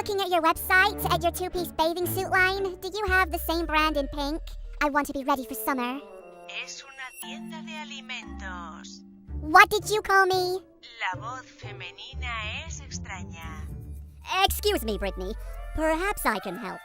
looking at your website, at your two-piece bathing suit line. Do you have the same brand in pink? I want to be ready for summer. Es una tienda de alimentos. What did you call me? La voz femenina es extraña. Excuse me, Brittany. Perhaps I can help.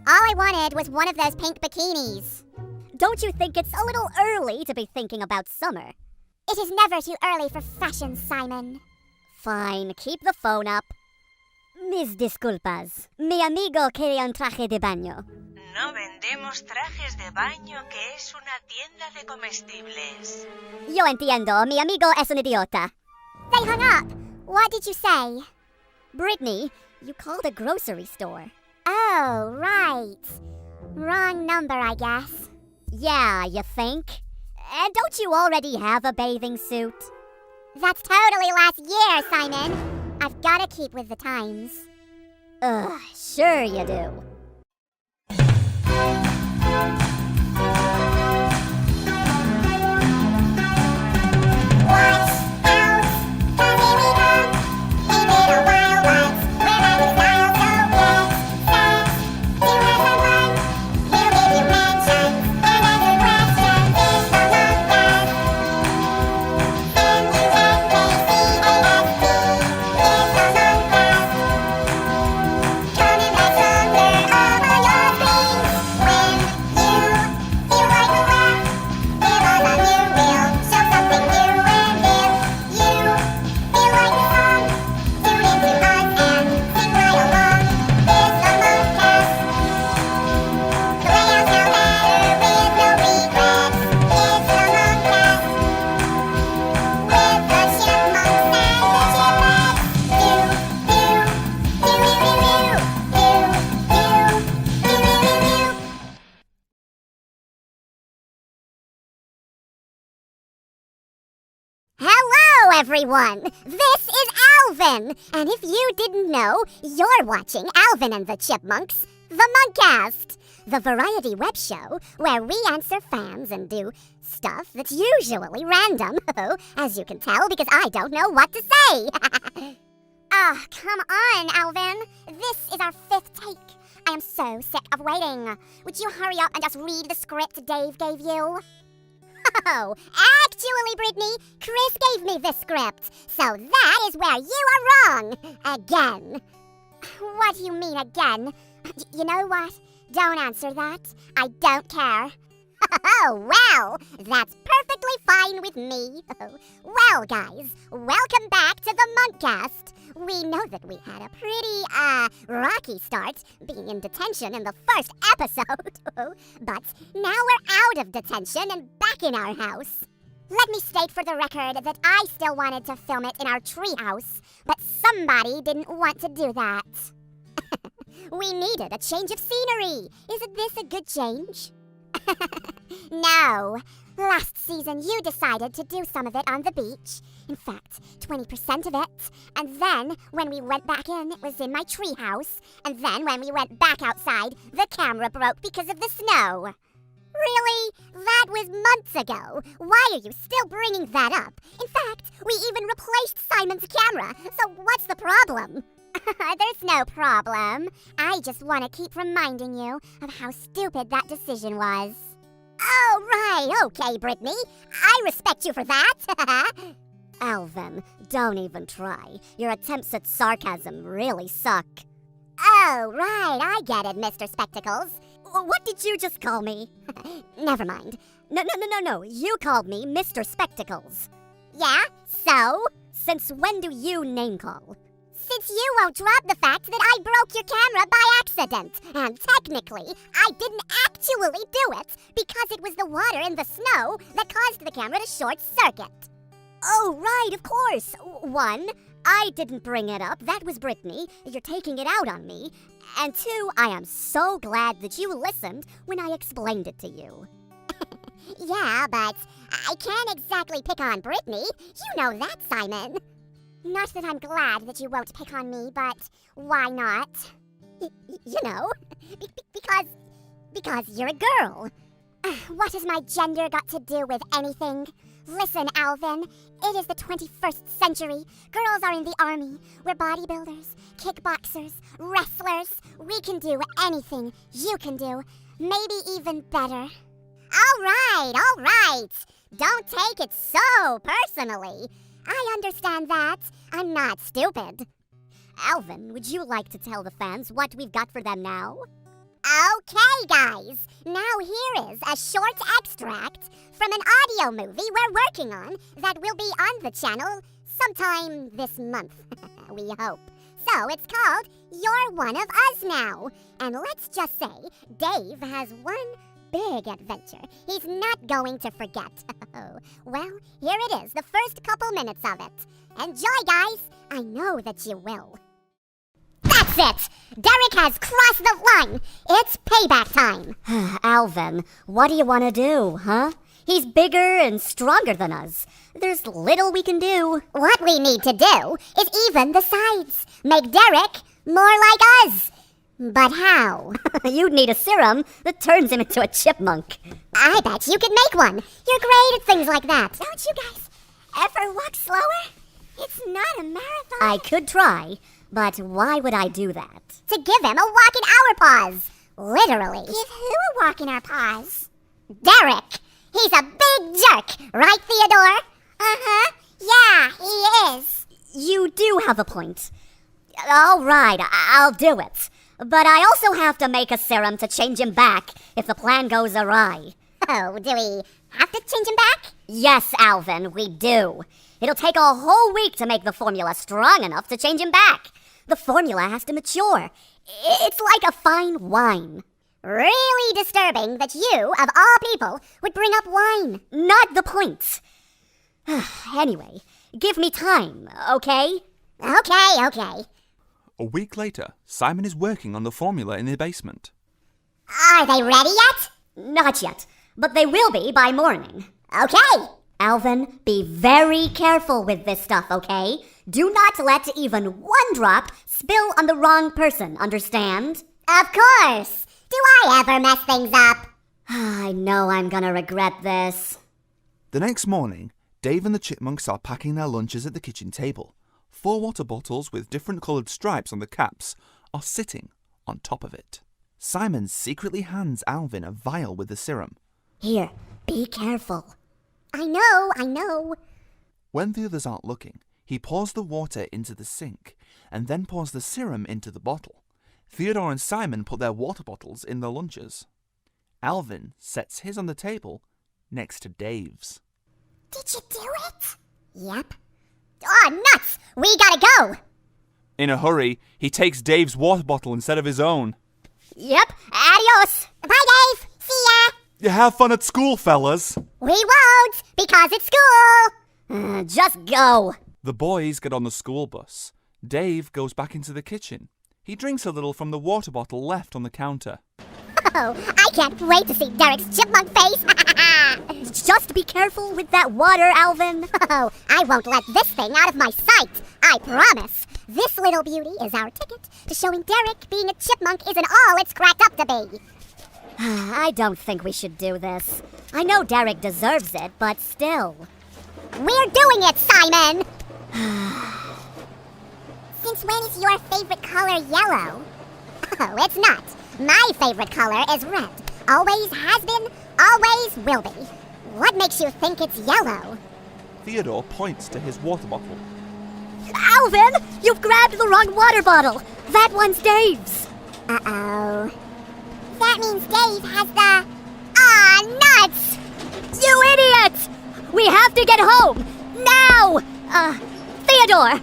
All I wanted was one of those pink bikinis. Don't you think it's a little early to be thinking about summer? It is never too early for fashion, Simon. Fine, keep the phone up. Mis disculpas. Mi amigo quería un traje de baño. No vendemos trajes de baño, que es una tienda de comestibles. Yo entiendo. Mi amigo es un idiota. They hung up. What did you say? Brittany, you called a grocery store. Oh, right. Wrong number, I guess. Yeah, you think? And don't you already have a bathing suit? That's totally last year, Simon. I've gotta keep with the times. Ugh, sure you do. Everyone, this is ALVIN, and if you didn't know, you're watching ALVIN and the Chipmunks, the Munkcast, the variety web show where we answer fans and do stuff that's usually random, as you can tell because I don't know what to say. Come on, ALVIN. This is our 5th take. I am so sick of waiting. Would you hurry up and just read the script Dave gave you? Oh, actually, Brittany, Chris gave me this script, so that is where you are wrong. Again. What do you mean, again? You know what? Don't answer that. I don't care. Oh, well, that's perfectly fine with me. Well, guys, welcome back to the Munkcast. We know that we had a pretty, rocky start, being in detention in the first episode. But now we're out of detention and back in our house. Let me state for the record that I still wanted to film it in our treehouse, but somebody didn't want to do that. We needed a change of scenery. Isn't this a good change? No. Last season, you decided to do some of it on the beach. In fact, 20% of it. And then, when we went back in, it was in my treehouse. And then, when we went back outside, the camera broke because of the snow. Really? That was months ago. Why are you still bringing that up? In fact, we even replaced Simon's camera. So what's the problem? There's no problem. I just want to keep reminding you of how stupid that decision was. Oh, right. Okay, Brittany. I respect you for that. ALVIN, don't even try. Your attempts at sarcasm really suck. Oh, right. I get it, Mr. Spectacles. What did you just call me? Never mind. No. You called me Mr. Spectacles. Yeah? So? Since when do you name call? Since you won't drop the fact that I broke your camera by accident. And technically, I didn't actually do it because it was the water in the snow that caused the camera to short circuit. Oh, right, of course. 1, I didn't bring it up. That was Brittany. You're taking it out on me. And 2, I am so glad that you listened when I explained it to you. Yeah, but I can't exactly pick on Brittany. You know that, Simon. Not that I'm glad that you won't pick on me, but why not? You know, because you're a girl. What has my gender got to do with anything? Listen, Alvin, it is the 21st century. Girls are in the army. We're bodybuilders, kickboxers, wrestlers. We can do anything you can do, maybe even better. All right. Don't take it so personally. I understand that. I'm not stupid. Alvin, would you like to tell the fans what we've got for them now? Okay, guys. Now here is a short extract from an audio movie we're working on that will be on the channel sometime this month, we hope. So it's called You're One of Us Now. And let's just say Dave has one big adventure he's not going to forget. Well, here it is, the first couple minutes of it. Enjoy, guys. I know that you will. That's it! Derek has crossed the line. It's payback time. Alvin, what do you want to do, huh? He's bigger and stronger than us. There's little we can do. What we need to do is even the sides. Make Derek more like us. But how? You'd need a serum that turns him into a chipmunk. I bet you could make one. You're great at things like that. Don't you guys ever walk slower? It's not a marathon. I could try, but why would I do that? To give him a walk in our paws. Literally. Give who a walk in our paws? Derek. He's a big jerk, right, Theodore? Uh-huh. Yeah, he is. You do have a point. All right, I'll do it. But I also have to make a serum to change him back if the plan goes awry. Oh, do we have to change him back? Yes, Alvin, we do. It'll take a whole week to make the formula strong enough to change him back. The formula has to mature. It's like a fine wine. Really disturbing that you, of all people, would bring up wine. Not the point. Anyway, give me time, okay? Okay. A week later, Simon is working on the formula in the basement. Are they ready yet? Not yet, but they will be by morning. Okay. Alvin, be very careful with this stuff, okay? Do not let even one drop spill on the wrong person, understand? Of course. Do I ever mess things up? I know I'm gonna regret this. The next morning, Dave and the chipmunks are packing their lunches at the kitchen table. 4 water bottles with different coloured stripes on the caps are sitting on top of it. Simon secretly hands Alvin a vial with the serum. Here, be careful. I know. When the others aren't looking, he pours the water into the sink and then pours the serum into the bottle. Theodore and Simon put their water bottles in their lunches. Alvin sets his on the table next to Dave's. Did you do it? Yep. Oh, nuts! We gotta go! In a hurry, he takes Dave's water bottle instead of his own. Yep, adios! Bye, Dave! See ya! You have fun at school, fellas. We won't, because it's school! Just go! The boys get on the school bus. Dave goes back into the kitchen. He drinks a little from the water bottle left on the counter. Oh, I can't wait to see Derek's chipmunk face! Just be careful with that water, Alvin. Oh, I won't let this thing out of my sight, I promise. This little beauty is our ticket to showing Derek being a chipmunk isn't all it's cracked up to be. I don't think we should do this. I know Derek deserves it, but still. We're doing it, Simon! Since when is your favorite color yellow? Oh, it's not. My favorite color is red. Always has been, always will be. What makes you think it's yellow? Theodore points to his water bottle. Alvin, you've grabbed the wrong water bottle. That one's Dave's. Uh-oh. That means Dave has the... Ah, nuts! You idiot! We have to get home! Now! Theodore!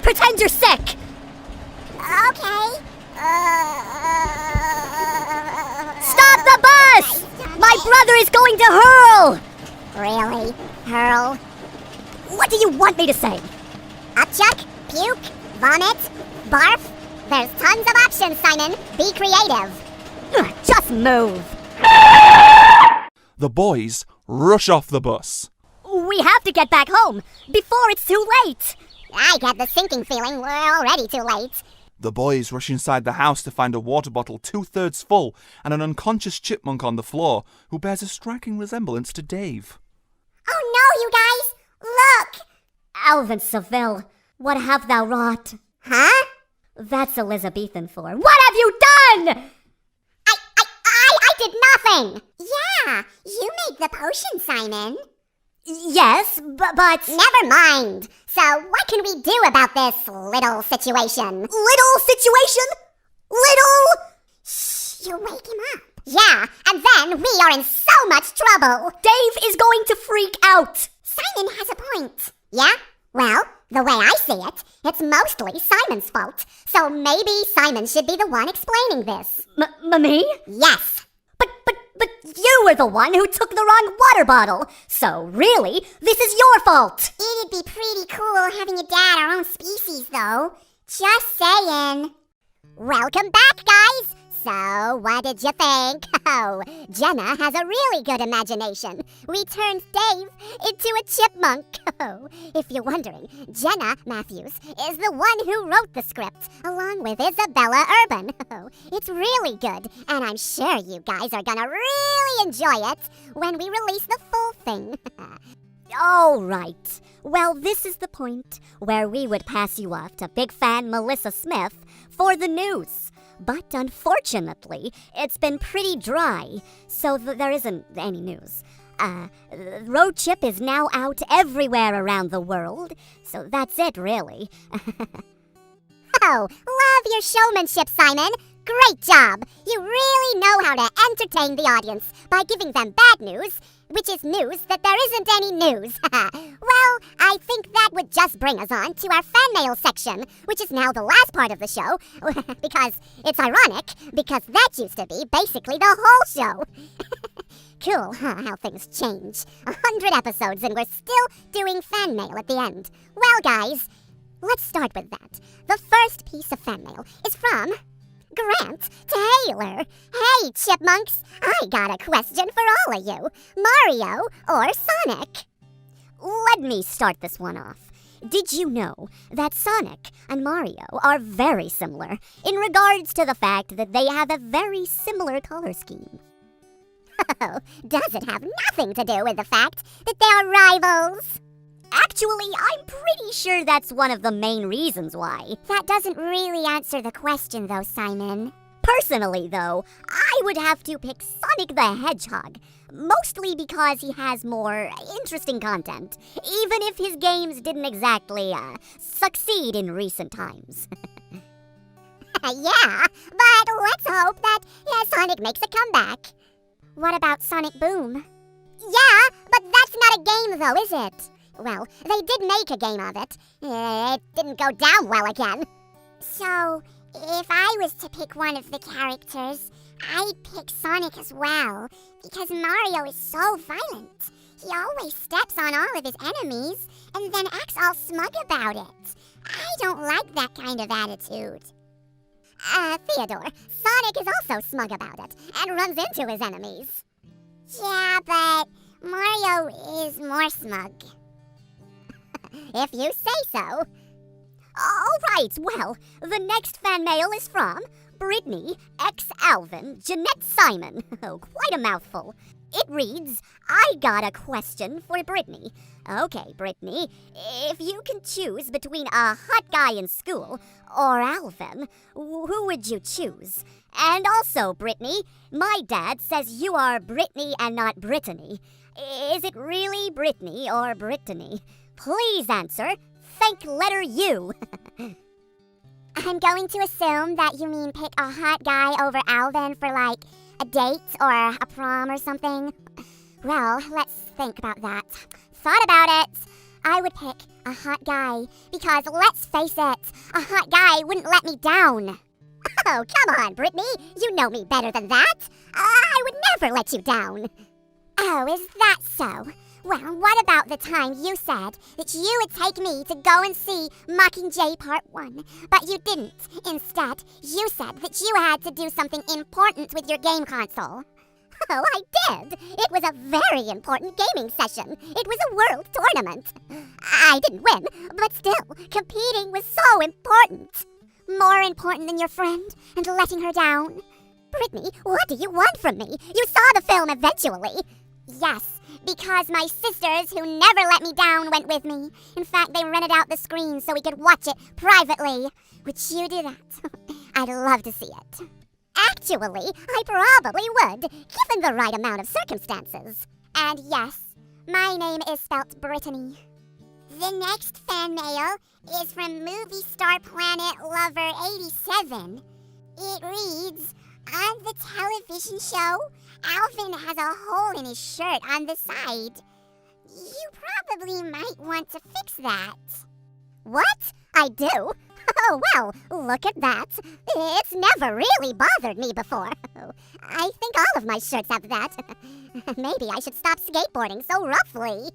Pretend you're sick! Okay. Stop the bus! My brother is going to hurl! Really? Hurl? What do you want me to say? Upchuck? Puke? Vomit? Barf? There's tons of options, Simon. Be creative. Just move. The boys rush off the bus. We have to get back home before it's too late. I get the sinking feeling we're already too late. The boys rush inside the house to find a water bottle 2/3 full and an unconscious chipmunk on the floor who bears a striking resemblance to Dave. Oh no, you guys! Look! Alvin Seville, what have thou wrought? Huh? That's Elizabethan for, what have you done? I did nothing! Yeah, you made the potion, Simon. Yes, but... Never mind. So what can we do about this little situation? Little situation? Little... Shh, you'll wake him up. Yeah, and then we are in so much trouble. Dave is going to freak out. Simon has a point. Yeah? Well, the way I see it, it's mostly Simon's fault. So maybe Simon should be the one explaining this. Me? Yes. But you were the one who took the wrong water bottle. So really, this is your fault. It'd be pretty cool having a dad our own species, though. Just saying. Welcome back, guys. So, what did you think? Oh, Jenna has a really good imagination. We turned Dave into a chipmunk. Oh, if you're wondering, Jenna Matthews is the one who wrote the script, along with Isabella Urban. Oh, it's really good, and I'm sure you guys are gonna really enjoy it when we release the full thing. All right. Well, this is the point where we would pass you off to big fan Melissa Smith for the news. But unfortunately, it's been pretty dry, so there isn't any news. Road Chip is now out everywhere around the world, so that's it, really. Oh, love your showmanship, Simon. Great job. You really know how to entertain the audience by giving them bad news, which is news that there isn't any news. Well, I think that would just bring us on to our fan mail section, which is now the last part of the show, because it's ironic, because that used to be basically the whole show. Cool, huh, how things change. 100 episodes and we're still doing fan mail at the end. Well, guys, let's start with that. The first piece of fan mail is from Grant Taylor. Hey, Chipmunks, I got a question for all of you. Mario or Sonic? Let me start this one off. Did you know that Sonic and Mario are very similar in regards to the fact that they have a very similar color scheme? Oh, does it have nothing to do with the fact that they are rivals? Actually, I'm pretty sure that's one of the main reasons why. That doesn't really answer the question, though, Simon. Personally, though, I would have to pick Sonic the Hedgehog, mostly because he has more interesting content, even if his games didn't exactly, succeed in recent times. Yeah, but let's hope that Sonic makes a comeback. What about Sonic Boom? Yeah, but that's not a game, though, is it? Well, they did make a game of it. It didn't go down well again. So, if I was to pick one of the characters, I'd pick Sonic as well, because Mario is so violent. He always steps on all of his enemies, and then acts all smug about it. I don't like that kind of attitude. Theodore, Sonic is also smug about it, and runs into his enemies. Yeah, but Mario is more smug. If you say so. All right, well, the next fan mail is from Brittany X Alvin Jeanette Simon. Oh, quite a mouthful. It reads, I got a question for Brittany. Okay, Brittany, if you can choose between a hot guy in school or Alvin, who would you choose? And also, Brittany, my dad says you are Brittany and not Brittany. Is it really Brittany or Brittany? Please answer. Thank letter U. I'm going to assume that you mean pick a hot guy over Alvin for, like, a date or a prom or something. Well, let's think about that. Thought about it. I would pick a hot guy because, let's face it, a hot guy wouldn't let me down. Oh, come on, Brittany. You know me better than that. I would never let you down. Oh, is that so? Well, what about the time you said that you would take me to go and see Mockingjay Part 1, but you didn't. Instead, you said that you had to do something important with your game console. Oh, I did. It was a very important gaming session. It was a world tournament. I didn't win, but still, competing was so important. More important than your friend and letting her down. Brittany, what do you want from me? You saw the film eventually. Yes, Because my sisters, who never let me down, went with me. In fact, they rented out the screen so we could watch it privately. Would you do that? I'd love to see it. Actually, I probably would, given the right amount of circumstances. And yes, my name is spelt Brittany. The next fan mail is from Movie Star Planet Lover 87. It reads, on the television show, Alvin has a hole in his shirt on the side. You probably might want to fix that. What? I do? Oh, well, look at that. It's never really bothered me before. I think all of my shirts have that. Maybe I should stop skateboarding so roughly.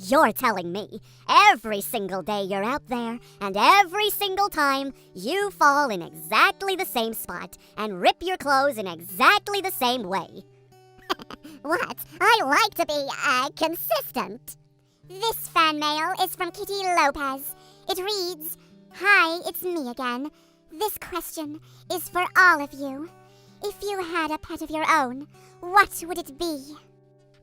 You're telling me every single day you're out there, and every single time you fall in exactly the same spot and rip your clothes in exactly the same way. What? I like to be, consistent. This fan mail is from Kitty Lopez. It reads, hi, it's me again. This question is for all of you. If you had a pet of your own, what would it be?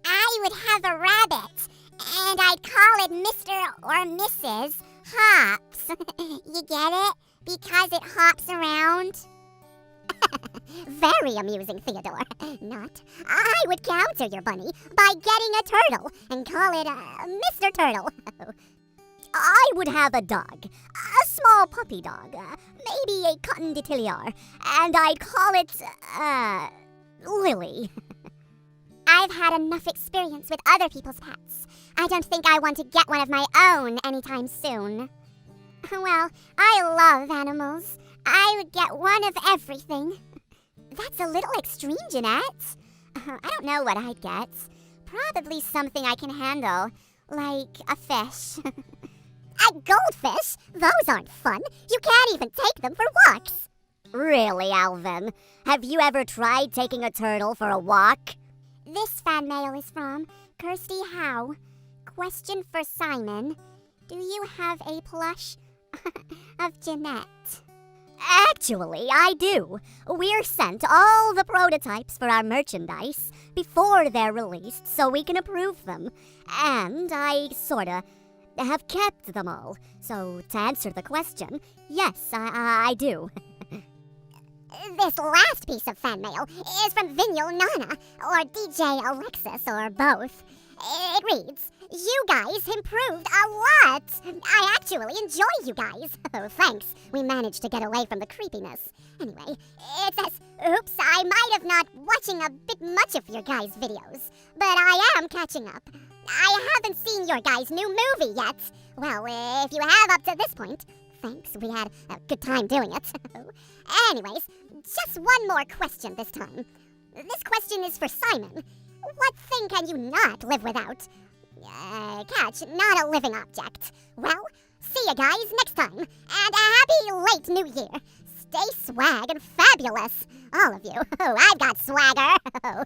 I would have a rabbit, and I'd call it Mr. or Mrs. Hops. You get it? Because it hops around. Very amusing, Theodore. Not. I would counter your bunny by getting a turtle and call it Mr. Turtle. I would have a dog, a small puppy dog, maybe a cotton de Tilliard, and I'd call it, Lily. I've had enough experience with other people's pets. I don't think I want to get one of my own anytime soon. Well, I love animals. I would get one of everything. That's a little extreme, Jeanette. I don't know what I'd get. Probably something I can handle, like a fish. A goldfish? Those aren't fun. You can't even take them for walks. Really, Alvin? Have you ever tried taking a turtle for a walk? This fan mail is from Kirsty Howe. Question for Simon. Do you have a plush of Jeanette? Actually, I do. We're sent all the prototypes for our merchandise before they're released so we can approve them. And I sorta have kept them all. So to answer the question, yes, I do. This last piece of fan mail is from Vinyl Nana, or DJ Alexis, or both. It reads, you guys improved a lot. I actually enjoy you guys. Oh, thanks. We managed to get away from the creepiness. Anyway, it says, oops, I might have not watching a bit much of your guys' videos, but I am catching up. I haven't seen your guys' new movie yet. Well, if you have up to this point, thanks. We had a good time doing it. Anyways, just one more question this time. This question is for Simon. What thing can you not live without? Catch, not a living object. Well, see you guys next time, and a happy late New Year. Stay swag and fabulous, all of you. Oh, I've got swagger.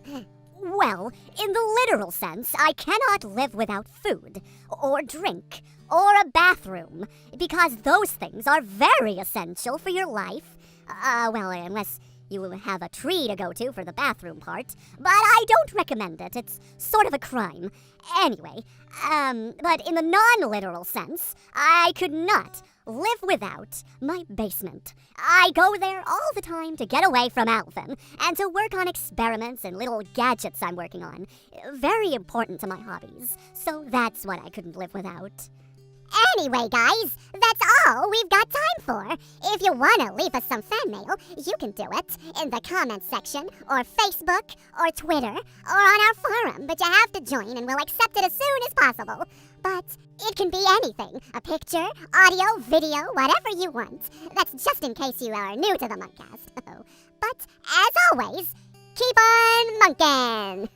Well, in the literal sense, I cannot live without food, or drink, or a bathroom, because those things are very essential for your life. Well, unless you have a tree to go to for the bathroom part, but I don't recommend it. It's sort of a crime. Anyway, but in the non-literal sense, I could not live without my basement. I go there all the time to get away from Alvin and to work on experiments and little gadgets I'm working on. Very important to my hobbies, so that's what I couldn't live without. Anyway, guys, that's all we've got time for. If you want to leave us some fan mail, you can do it in the comments section, or Facebook, or Twitter, or on our forum, but you have to join and we'll accept it as soon as possible. But it can be anything, a picture, audio, video, whatever you want. That's just in case you are new to the Munkcast. But, as always, keep on munkin'!